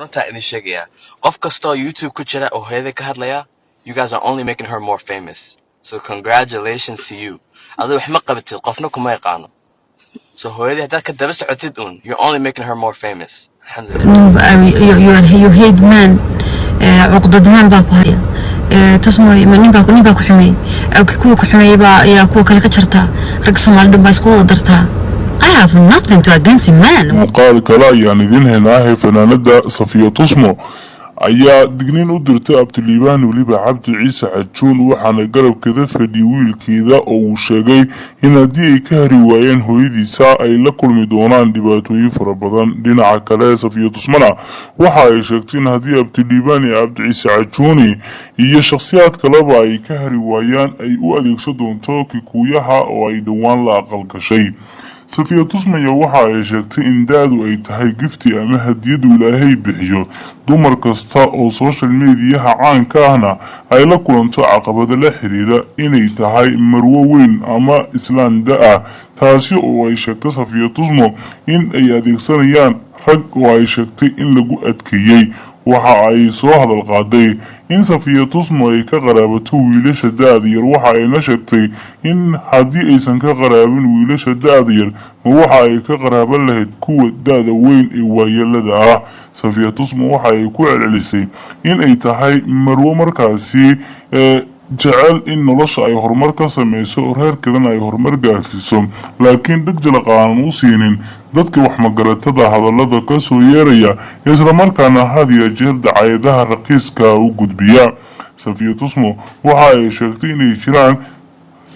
runta idin sheegaya qof kasta YouTube ku jira oo hooyada ka hadlaya you guys are only making her more famous so congratulations to you adoo wax ma qabatid qofna kuma yaqaano so hooyada hadda ka daba socotid you're only making her more famous alhamdulillah you hate man عقدتهم باقوية تصمو نبا كحمي أو كوك كحمي يا كوك الكشرتا رقصوا مع الدم بسكوا درتها I have nothing to against man وقال كلا يعني ذين هنا فنانة صفية تصمو ayaa digniin u dirtay Abti Liban waliba Cabdi Cise Cajun waxaana garab kada fadhi wiilkeeda oo uu sheegay in haddii ay ka hari waayeen hooyadiisa ay la kulmi doonaan dhibaatooyin fara badan dhinaca kale Safiyo Tusmana waxa ay sheegtay in haddii Abti Liban iyo Cabdi Cise Cajun iyo shakhsiyaad kaleba ay ka hari waayaan ay u adeegsan doonto kikuyaha oo ay dhawaan la aqal gashay Safiyo Tusmo waxa ay sheegtay in daadu ay tahay gifti ama hadiyad Ilaahay bixiyo dumar kasta oo social media caanka ahna ay la kulanto caqabado la xiriira inay tahay marwo weyn ama islaan daa taasi oo ay sheegtay Safiyo Tusmo in ay adeegsanayaan rag oo ay sheegtay in lagu adkeeyay waxa ay soo hadal qaaday in Safiyo Tusmo ay ka qaraabato wiilasha daada yar waxa ay la sheegtay in haddii aysan ka qaraabin wiilasha daada yar waxa ay ka qaraaban lahayd kuwa daada weyn ee waayelada ah Safiyo Tusmo waxa ay ku celcelisay in ay tahay marwo markaasi jecel in nolosha ay horumar ka sameyso reerkeedana ay horumar gaarsiiso laakiin degdeg qaanan u siinin dadka wax magaratada hadallada ka soo yeeraya isla markaana hadiya jeer dacayadaha raqiiska u gudbiya Safiyo Tusmo waxa ay sheegtay inay jiraan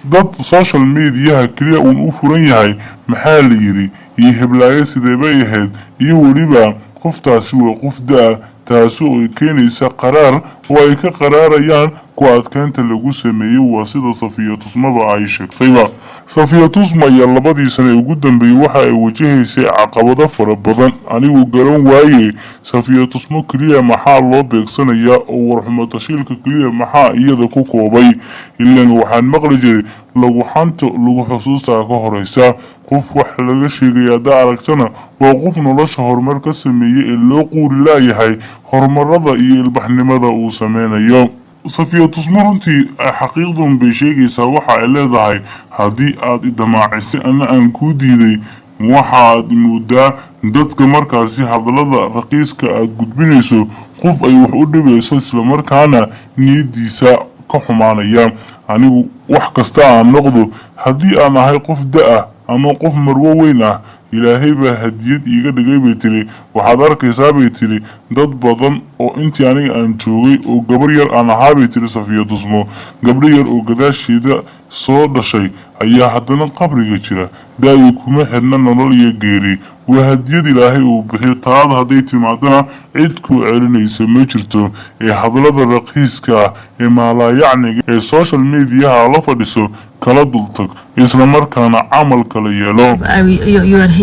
dad social media kaliya u furan yahay maxaa la yiri iyo heblaaye sidee bay ahayd iyo waliba qoftaasi waa qof daa taasi oo keenaysa qaraar oo ay ka qaraarayaan ku adkeynta lagu sameeyay waa sida Safiyo Tusmo ay sheegtayba Safiyo Tusmo ayaa labadii sano ugu dambeeyay waxa ay wajahaysay caqabado fara badan anigu garan waayay Safiyo Tusmo kaliya maxaa loo beegsanayaa oo warxumo tashiilka kaliya maxaa iyada ku koobay ilaa waxaan maqli jiray lagu xanto lagu xusuusta ka horeysa qof wax laga sheegay aragtana waa qof nolosha horumar ka sameeyay ee loo quuri laayahay horumarada iyo ilbaxnimada uu sameynayo Safiyo Tusmo runtii xaqiiqdan bay sheegaysaa waxa ay leedahay haddii aad idamaacisay ana aan ku diiday waxaad moodaa dadka markaasi hadallada raqiiska aad gudbinayso qof ay wax u dhibayso isla markaana niyadiisa ka xumaanaya anigu wax kasta aan noqdo haddii aan ahay qof daa ama qof marwo weyn ah Ilaahay baa hadiyad iiga dhigay bay tiri waxaad arkaysaa bay tiri dad badan oo intii aniga aan joogay oo gabar yar aan ahaa bay tiri Safiyo Tusmo gabdho yar oo gadaasheeda soo dhashay ayaa haddana qabriga jira daawii kuma xirna nolol iyo geeri waa hadiyad Ilaahay uu bixiyo taada hadday timaadana cid ku celinaysa ma jirto ee hadallada raqiiska ee maalayacniga ee social media la fadhiso kala dultag isla markaana camal kala yeelo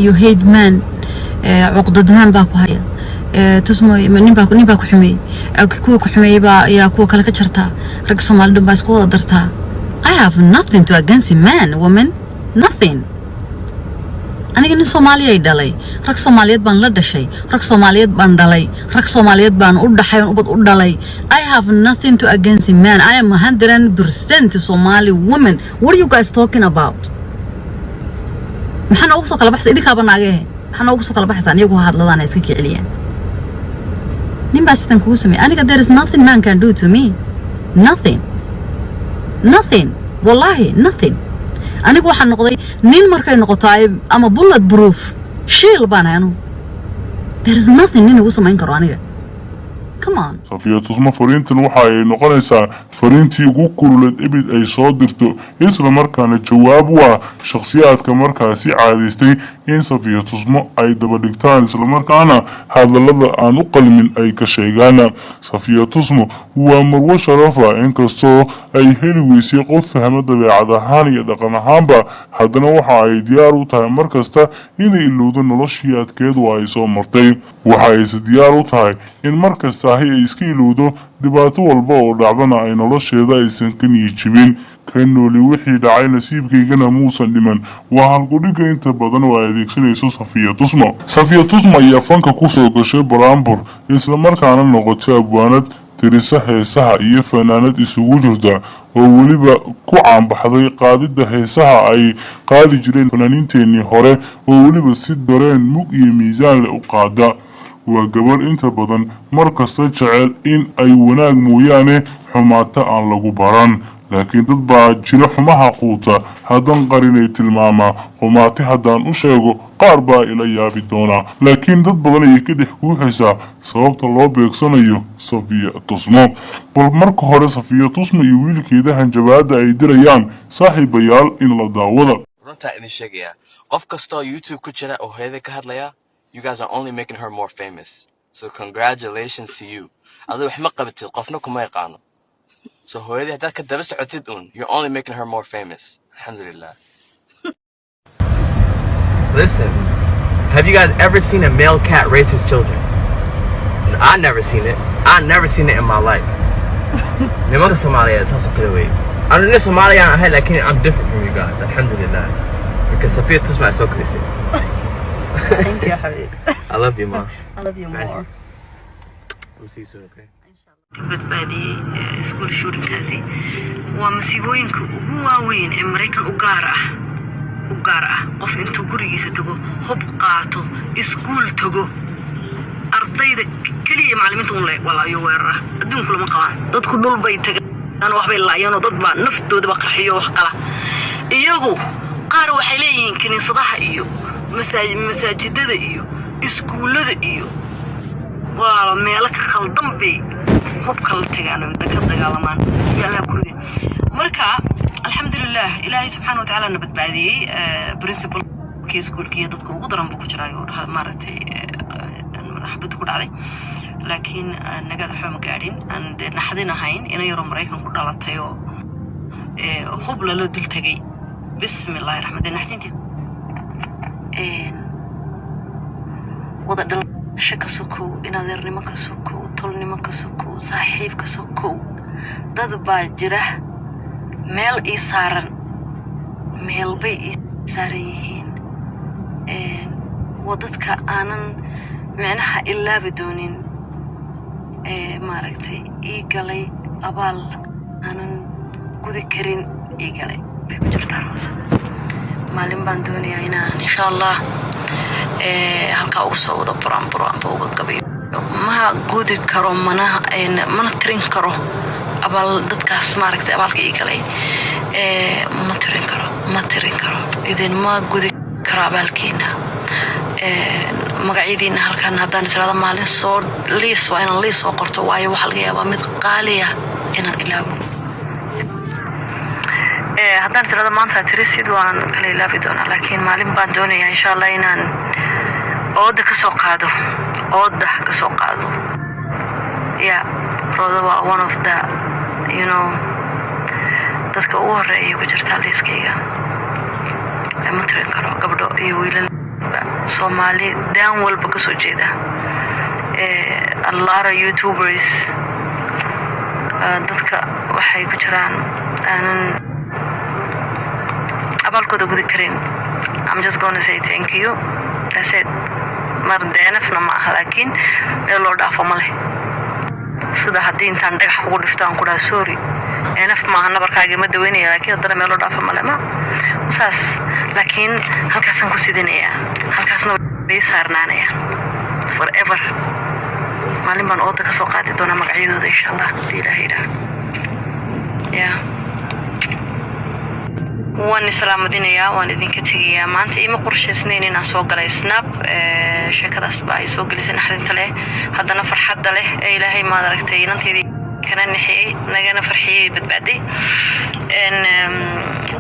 you hate man عقدتهم باقوية تصمو نبا كحمي أو كوك كحمي يا كوك الكشرتا رقصوا مع الدم بسكوا درتها I have nothing to against man woman nothing أنا كني Soomaaliya دالي رق Soomaaliyeed بان لا دشي رق Soomaaliyeed بان دالي رق Soomaaliyeed بان udhaxay ubad udhalay I have nothing to against man I am 100% Somali woman what are you guys talking about maxana ugu soo kala baxsay idinka banaagay maxana ugu soo kala baxsay iyagu hadladaan iska kiciliyaan nimba sidan kugu samee aniga there is nothing man can do to me nothing wallahi nothing anigu waxaan noqday nin markay noqoto ama bullet proof shield baan anu there is nothing nin ugu samayn karo aniga come on Safiyo Tusmo fariintan waxa ay noqonaysaa fariintii ugu kululed ibid ay soo dirto isla markaana jawaab waa shakhsiyaadka markaasi caadaystay in Safiyo Tusmo ay daba dhigtaan isla markaana hadallada aan u qalmin ay ka sheegaan Safiyo Tusmo waa marwo sharafa inkastoo ay heli weysay qof fahma dabeecad ahaan iyo dhaqan ahaanba haddana waxa ay diyaar u tahay markasta inay ilowdo noloshii adkeedu ay soo martay waxa ay diyaar u tahay in markasta ay iska ilowdo dhibaato walba oo dhacdana ay nolosheeda aysan ka niyijibin كأنه لوحي دعي نسيب كيغانا موسى لمن وهالقوليك انت بدن وعيديكسين يسو صفية تصمى صفية تصمى يافانك كوسو قشي برامبر إسلامار كان النغطة أبوانات تريسا هيساها إيا فنانات إسوغو جردا ووليبا كوعان بحضي قادة هيساها أي قادي جرين فنانين تيني هوري ووليبا سيد دارين موك إيا ميزان لأقادا وقبر انت بدن مركز جعل إن أي وناق موياني حماتا عن لغو باران لكن تطبع جرح ما قوتا هادان قريني تلماما وماتي هادان أشيغو قاربا إليا بدونا لكن تطبع يكيد يحكو حيسا sababta loo beegsanayo Safiyo Tusmo bal marka hore Safiyo Tusmo iyo wiilkeda hanjabada ay dirayaan saaxiibayaal in la daawado runta idin sheegaya qof kasta YouTube ku jira oo heeda ka hadlaya you guys are only making her more famous so congratulations to you adoo wax ma qabatid qofna kuma yaqaano so hooyadii hadda ka daba socotid you're only making her more famous alhamdulillah listen have you guys ever seen a male cat raise his children I never seen it. I never seen it in my life. Nimanka Somalia is also clear way. I'm in Somalia and I like I'm different from you guys. Alhamdulillah. Because Safiyo Tusmo is so crazy. Thank you, Habib. I love you, Mom. I love you more. We'll see you soon, okay? badbaadiyay school shooting kaasi waa masiibooyinka ugu waaweyn ee Mareykan u gaar ah qof intuu gurigiisa tago hub qaato school tago ardayda kaliya macallimiinta uu leeyahay walaayo weerar adduunka lama qabaan dadku dhul bay tagaan wax bay laayeen dad baa naftooda ba qarxiyo wax kala iyagu qaar waxay leeyihiin kaniisadaha iyo masaajidada iyo iskuulada iyo waa meel ka khaldan bay hub kala tagaan dadka dagaalamaan yalla kurdi marka alxamdulillah ilaahay subhanahu wa ta'ala nabadbaadiyay principal schoolkii dadku ugu daran buu ku jiraayo maaragtay حبيت كل علي لكن نجد حوم قاعدين عند نحدنا هين إنا يوم مريكان كل على التيو خبلة لدل تجي بسم الله الرحمن الرحيم نحدين دي وضع دل شك سكو إنا ذرني ما كسكو طلني ما كسكو صاحب كسكو ضد باجره ميل إيسارن ميل بي إيساريين وضدك أنا معناها إلا بدونين ماركتي إيقالي أبال أنا كذكرين إيقالي بيكجر تاروضا مالين باندوني هنا إن شاء الله هلقا أوصوضا برام بوغا قبيب ما قودي كارو منا ترين كارو أبال دادكاس ماركتي أبالك إيقالي ما ترين كارو إذن ما قودي كارو أبالكينا magaciidiina halkan haddaan israada maalin soo liis waa inaan liis soo qorto waayo waxa laga yaabaa mid qaaliya inaan ilaabo haddaan israada maanta tirisid waan kala ilaabi doonaa laakiin maalin baan doonayaa insha Allah inaan ooda ka soo qaado yeah Roda waa one of the dadka ugu horeeyay ku jirta liiskayga ma tirin karo gabdho iyo wiilal Somali daan walba ka soo jeeda a lot of YouTubers dadka waxay ku jiraan aanan abalkooda gudi karin I'm just going to say thank you that's it mar deenafna ma aha laakiin loo dhaafo male sida haddii intaan dhagax ugu dhifto aan ku dhaha sorry enaf ma aha nabarkaaga ma daweynaya laakiin haddana meel loo dhaafo male ma saas laakiin halkaasaan ku sidinayaa halkaasna way saarnaanayaan forever maalin baan ooda ka soo qaadi doonaa magacyadooda insha Allah hadii Ilaahay yidhaahdo yeah waan islaamadinayaa waan idinka tegayaa maanta ima qorshaysnayn inaan soo galay snap sheekadaas baa ay soo gelisay naxdinta leh haddana farxadda leh ee Ilaahay ma aragtay inanteedii kana nixiyay nagana farxiyay badbaaday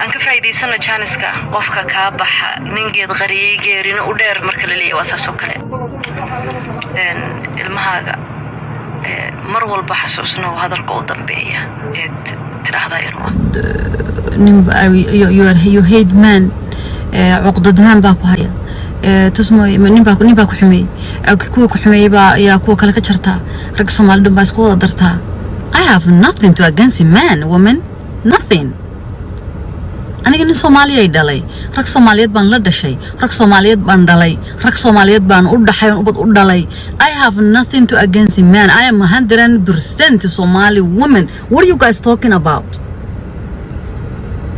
aan ka faa'iideysano janiska qofka ka baxa ningeed qariyay geerina u dheer marka la leeyahay wasaas oo kale ilmahaaga mar walba xasuusno hadalka u dambeeya ee tiraahdaa you hate man عقدتان باكو هيا تسمو نباكو حمي كوي كحمي با يا كوي كلا كجرتا رق Soomaali dhan baa isku wada dartaa I have nothing to against a man woman nothing أنا قلنا سومالية دلي رك سوماليات بان لدا شيء رك سوماليات بان دلي رك سوماليات بان أود حيون أود دلي I have nothing to against man I am 100% Somali woman what are you guys talking about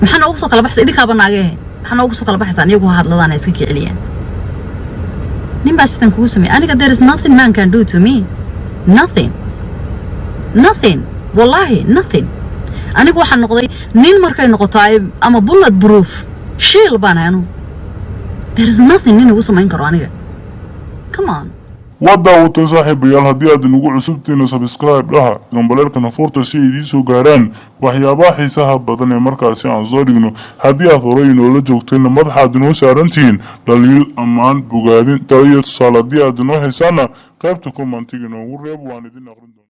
محنا أوصل على بحث إدي كابنا عليه محنا أوصل على بحث عن يجوا هذا لنا يسكي عليا نيم بس تنكوسمي أنا قد there is nothing man can do to me nothing والله nothing أنا قوي حنقضي نين مركي نقطعي أما bullet proof شيل بانا أنو there is nothing نين وصل ما ينكروا عنيا come on ودا وتصاحب يال هدي أدي نقول عصبتنا سبسكرايب لها جنبالك نفورت شيء دي سو قاران وحيابا حيساها بدن مركز عن زارينو هدي أثرين ولا جوتين مدح أدنو سارنتين دليل أمان بوغادين تريت صالة دي أدنو حسانا قيبتكم منتجنا وريب واندين أغرندون